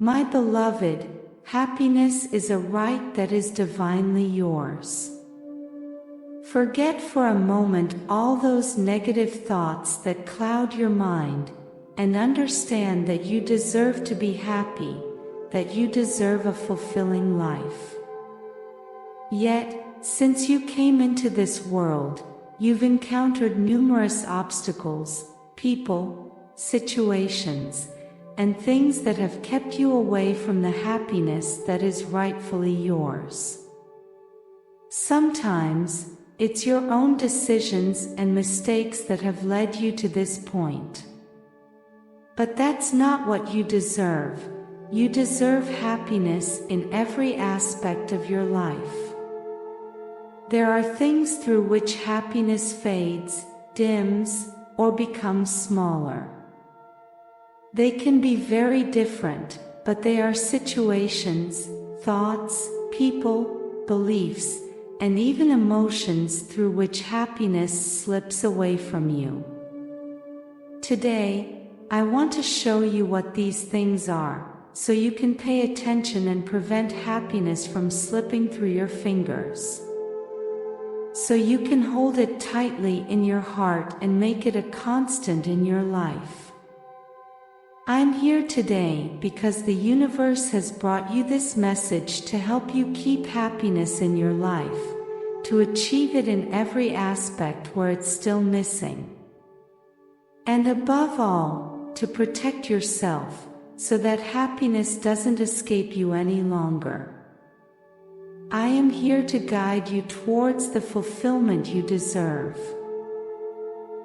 My beloved, happiness is a right that is divinely yours. Forget for a moment all those negative thoughts that cloud your mind, and understand that you deserve to be happy, that you deserve a fulfilling life. Yet, since you came into this world, you've encountered numerous obstacles, people, situations, and things that have kept you away from the happiness that is rightfully yours. Sometimes, it's your own decisions and mistakes that have led you to this point. But that's not what you deserve. You deserve happiness in every aspect of your life. There are things through which happiness fades, dims, or becomes smaller. They can be very different, but they are situations, thoughts, people, beliefs, and even emotions through which happiness slips away from you. Today, I want to show you what these things are, so you can pay attention and prevent happiness from slipping through your fingers. So you can hold it tightly in your heart and make it a constant in your life. I'm here today because the universe has brought you this message to help you keep happiness in your life, to achieve it in every aspect where it's still missing. And above all, to protect yourself, so that happiness doesn't escape you any longer. I am here to guide you towards the fulfillment you deserve.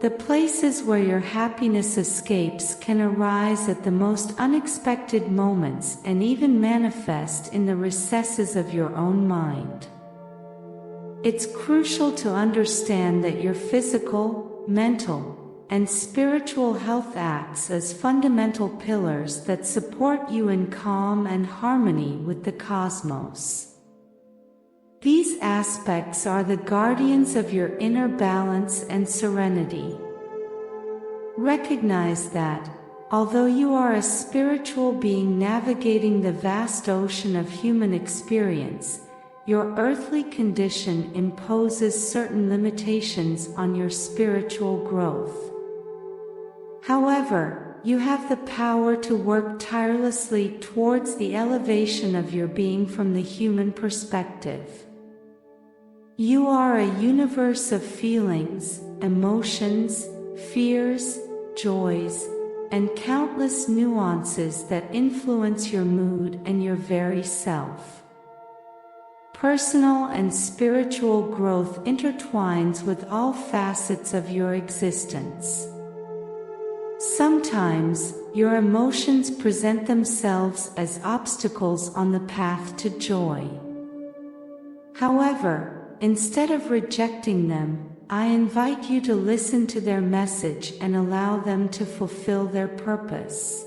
The places where your happiness escapes can arise at the most unexpected moments and even manifest in the recesses of your own mind. It's crucial to understand that your physical, mental, and spiritual health acts as fundamental pillars that support you in calm and harmony with the cosmos. These aspects are the guardians of your inner balance and serenity. Recognize that, although you are a spiritual being navigating the vast ocean of human experience, your earthly condition imposes certain limitations on your spiritual growth. However, you have the power to work tirelessly towards the elevation of your being from the human perspective. You are a universe of feelings, emotions, fears, joys, and countless nuances that influence your mood and your very self. Personal and spiritual growth intertwines with all facets of your existence. Sometimes, your emotions present themselves as obstacles on the path to joy. However, instead of rejecting them, I invite you to listen to their message and allow them to fulfill their purpose.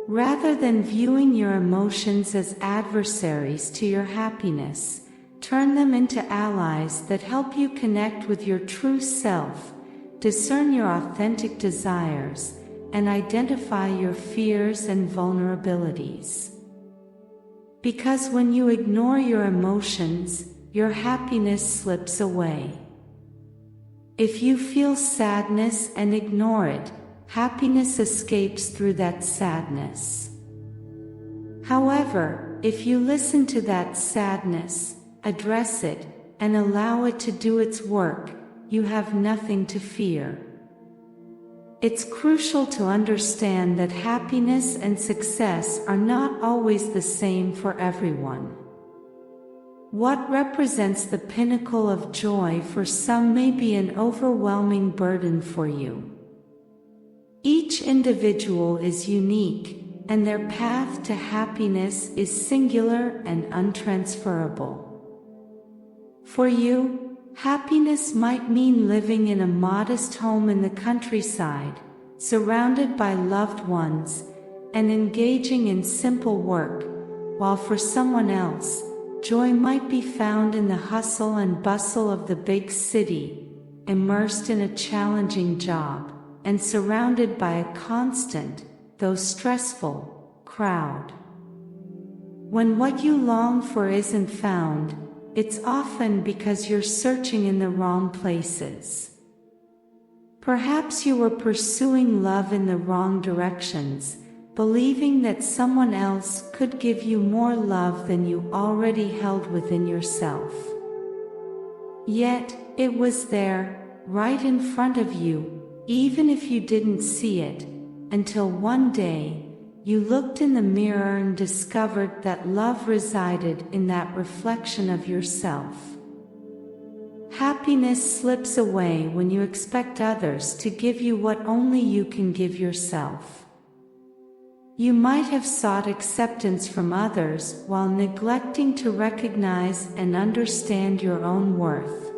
Rather than viewing your emotions as adversaries to your happiness, turn them into allies that help you connect with your true self, discern your authentic desires, and identify your fears and vulnerabilities. Because when you ignore your emotions, your happiness slips away. If you feel sadness and ignore it, happiness escapes through that sadness. However, if you listen to that sadness, address it, and allow it to do its work, you have nothing to fear. It's crucial to understand that happiness and success are not always the same for everyone. What represents the pinnacle of joy for some may be an overwhelming burden for you. Each individual is unique, and their path to happiness is singular and untransferable. For you, happiness might mean living in a modest home in the countryside, surrounded by loved ones, and engaging in simple work, while for someone else, joy might be found in the hustle and bustle of the big city, immersed in a challenging job, and surrounded by a constant, though stressful, crowd. When what you long for isn't found, it's often because you're searching in the wrong places. Perhaps you were pursuing love in the wrong directions, believing that someone else could give you more love than you already held within yourself. Yet, it was there, right in front of you, even if you didn't see it, until one day, you looked in the mirror and discovered that love resided in that reflection of yourself. Happiness slips away when you expect others to give you what only you can give yourself. You might have sought acceptance from others while neglecting to recognize and understand your own worth.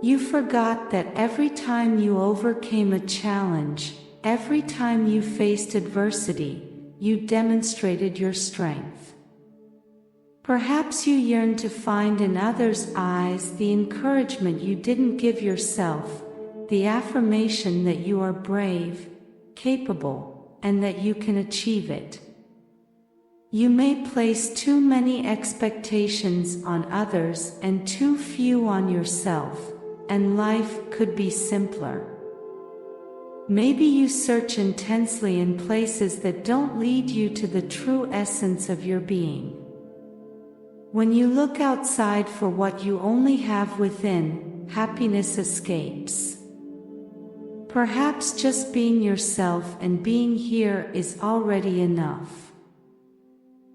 You forgot that every time you overcame a challenge, every time you faced adversity, you demonstrated your strength. Perhaps you yearn to find in others' eyes the encouragement you didn't give yourself, the affirmation that you are brave, capable, and that you can achieve it. You may place too many expectations on others and too few on yourself, and life could be simpler. Maybe you search intensely in places that don't lead you to the true essence of your being. When you look outside for what you only have within, happiness escapes. Perhaps just being yourself and being here is already enough.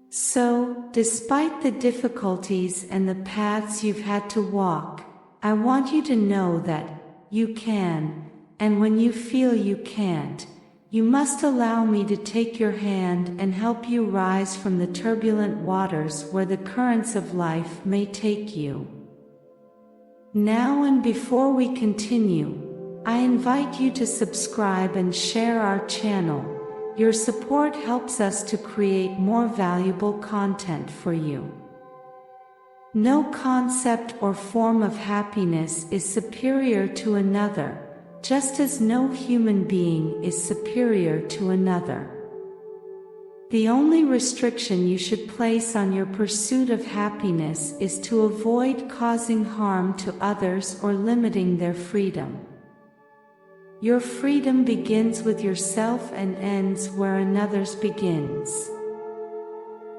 So, despite the difficulties and the paths you've had to walk, I want you to know that you can. And when you feel you can't, you must allow me to take your hand and help you rise from the turbulent waters where the currents of life may take you. Now and before we continue, I invite you to subscribe and share our channel. Your support helps us to create more valuable content for you. No concept or form of happiness is superior to another, just as no human being is superior to another. The only restriction you should place on your pursuit of happiness is to avoid causing harm to others or limiting their freedom. Your freedom begins with yourself and ends where another's begins.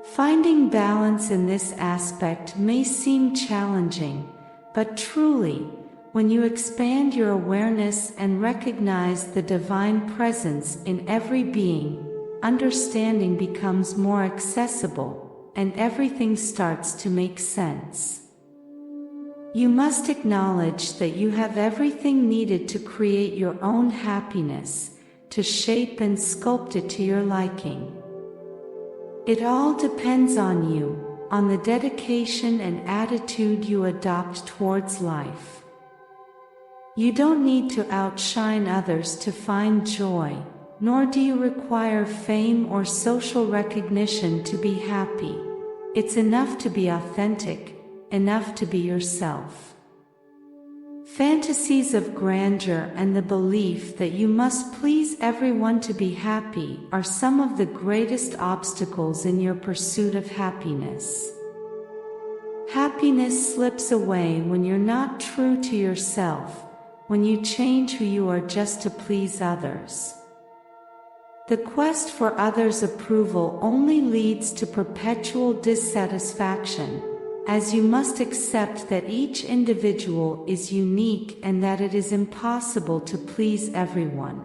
Finding balance in this aspect may seem challenging, but truly, when you expand your awareness and recognize the divine presence in every being, understanding becomes more accessible, and everything starts to make sense. You must acknowledge that you have everything needed to create your own happiness, to shape and sculpt it to your liking. It all depends on you, on the dedication and attitude you adopt towards life. You don't need to outshine others to find joy, nor do you require fame or social recognition to be happy. It's enough to be authentic, enough to be yourself. Fantasies of grandeur and the belief that you must please everyone to be happy are some of the greatest obstacles in your pursuit of happiness. Happiness slips away when you're not true to yourself, when you change who you are just to please others. The quest for others' approval only leads to perpetual dissatisfaction, as you must accept that each individual is unique and that it is impossible to please everyone.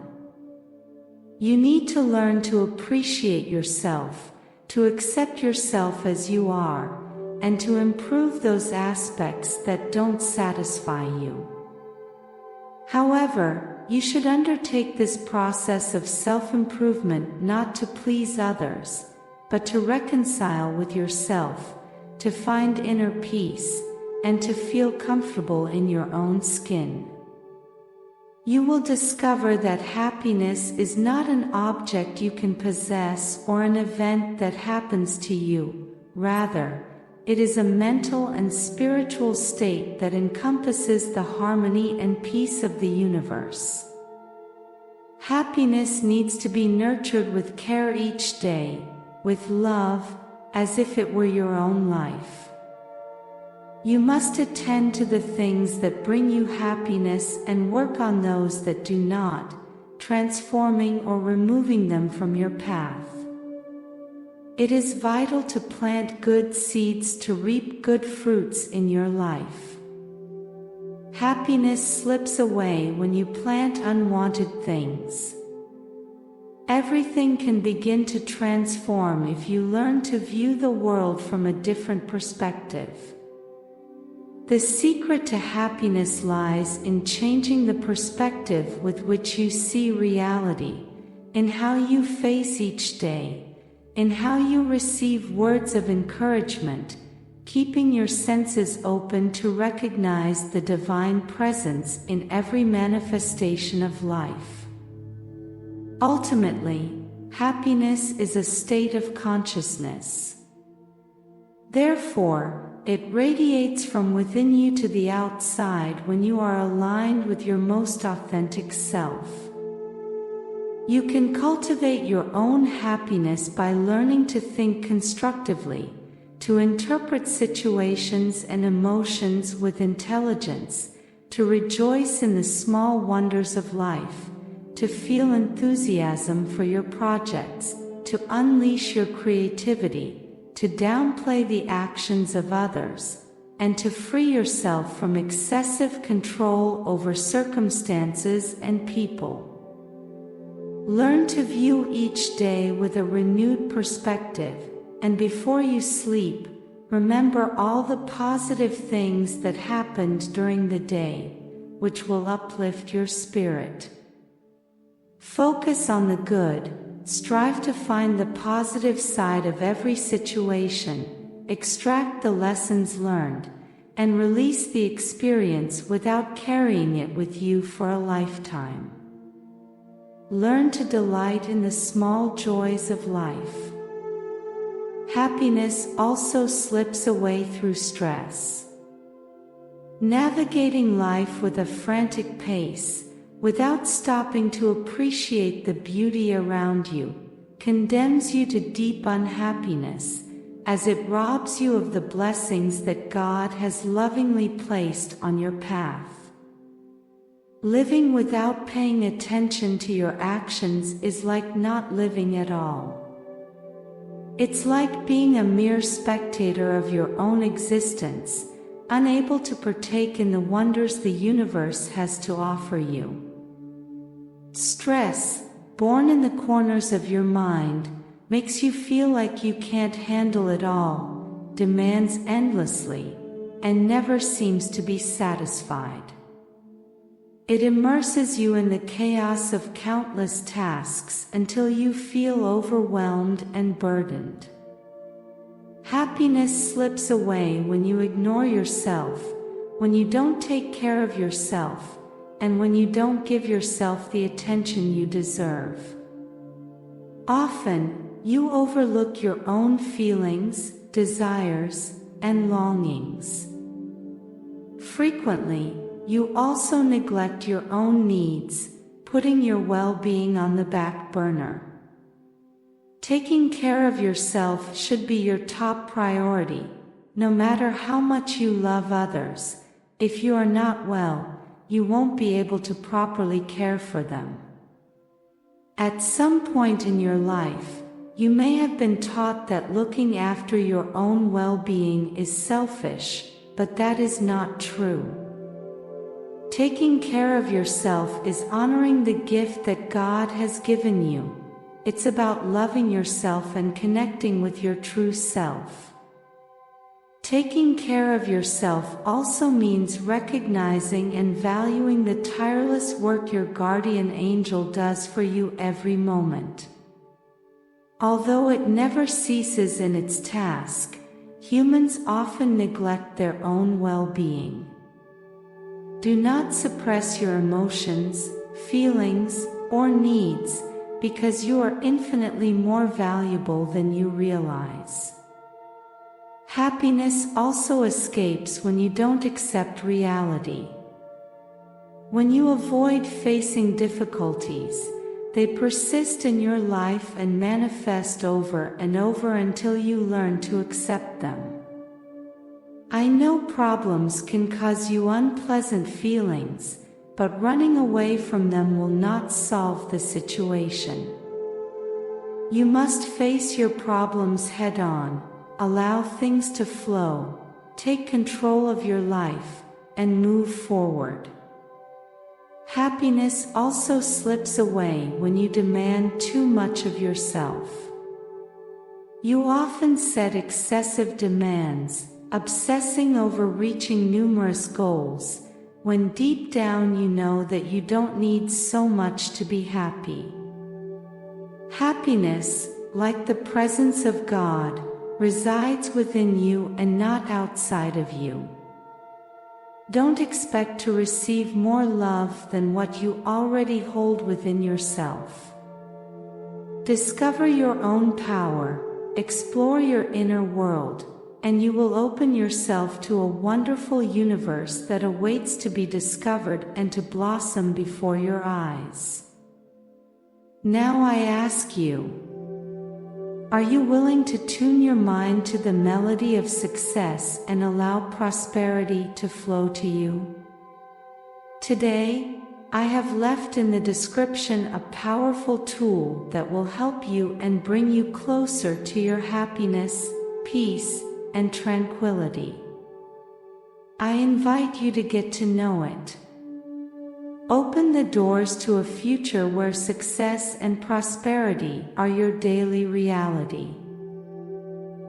You need to learn to appreciate yourself, to accept yourself as you are, and to improve those aspects that don't satisfy you. However, you should undertake this process of self-improvement not to please others, but to reconcile with yourself, to find inner peace, and to feel comfortable in your own skin. You will discover that happiness is not an object you can possess or an event that happens to you. Rather, it is a mental and spiritual state that encompasses the harmony and peace of the universe. Happiness needs to be nurtured with care each day, with love, as if it were your own life. You must attend to the things that bring you happiness and work on those that do not, transforming or removing them from your path. It is vital to plant good seeds to reap good fruits in your life. Happiness slips away when you plant unwanted things. Everything can begin to transform if you learn to view the world from a different perspective. The secret to happiness lies in changing the perspective with which you see reality, in how you face each day, in how you receive words of encouragement, keeping your senses open to recognize the divine presence in every manifestation of life. Ultimately, happiness is a state of consciousness. Therefore, it radiates from within you to the outside when you are aligned with your most authentic self. You can cultivate your own happiness by learning to think constructively, to interpret situations and emotions with intelligence, to rejoice in the small wonders of life, to feel enthusiasm for your projects, to unleash your creativity, to downplay the actions of others, and to free yourself from excessive control over circumstances and people. Learn to view each day with a renewed perspective, and before you sleep, remember all the positive things that happened during the day, which will uplift your spirit. Focus on the good. Strive to find the positive side of every situation, extract the lessons learned, and release the experience without carrying it with you for a lifetime. Learn to delight in the small joys of life. Happiness also slips away through stress. Navigating life with a frantic pace, without stopping to appreciate the beauty around you, condemns you to deep unhappiness, as it robs you of the blessings that God has lovingly placed on your path. Living without paying attention to your actions is like not living at all. It's like being a mere spectator of your own existence, unable to partake in the wonders the universe has to offer you. Stress, born in the corners of your mind, makes you feel like you can't handle it all, demands endlessly, and never seems to be satisfied. It immerses you in the chaos of countless tasks until you feel overwhelmed and burdened. Happiness slips away when you ignore yourself, when you don't take care of yourself, and when you don't give yourself the attention you deserve. Often, you overlook your own feelings, desires, and longings. Frequently, you also neglect your own needs, putting your well-being on the back burner. Taking care of yourself should be your top priority, no matter how much you love others. If you are not well, you won't be able to properly care for them. At some point in your life, you may have been taught that looking after your own well-being is selfish, but that is not true. Taking care of yourself is honoring the gift that God has given you. It's about loving yourself and connecting with your true self. Taking care of yourself also means recognizing and valuing the tireless work your guardian angel does for you every moment. Although it never ceases in its task, humans often neglect their own well-being. Do not suppress your emotions, feelings, or needs, because you are infinitely more valuable than you realize. Happiness also escapes when you don't accept reality. When you avoid facing difficulties, They persist in your life and manifest over and over until you learn to accept them. I know problems can cause you unpleasant feelings, but running away from them will not solve the situation. You must face your problems head on, allow things to flow, take control of your life, and move forward. Happiness also slips away when you demand too much of yourself. You often set excessive demands, obsessing over reaching numerous goals, when deep down you know that you don't need so much to be happy. Happiness, like the presence of God, resides within you and not outside of you. Don't expect to receive more love than what you already hold within yourself. Discover your own power, explore your inner world, and you will open yourself to a wonderful universe that awaits to be discovered and to blossom before your eyes. Now I ask you, are you willing to tune your mind to the melody of success and allow prosperity to flow to you? Today, I have left in the description a powerful tool that will help you and bring you closer to your happiness, peace, and tranquility. I invite you to get to know it. Open the doors to a future where success and prosperity are your daily reality.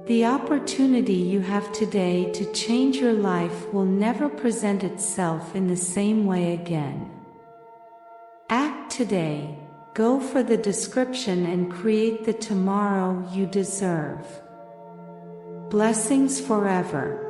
The opportunity you have today to change your life will never present itself in the same way again. Act today, go for the description and create the tomorrow you deserve. Blessings forever.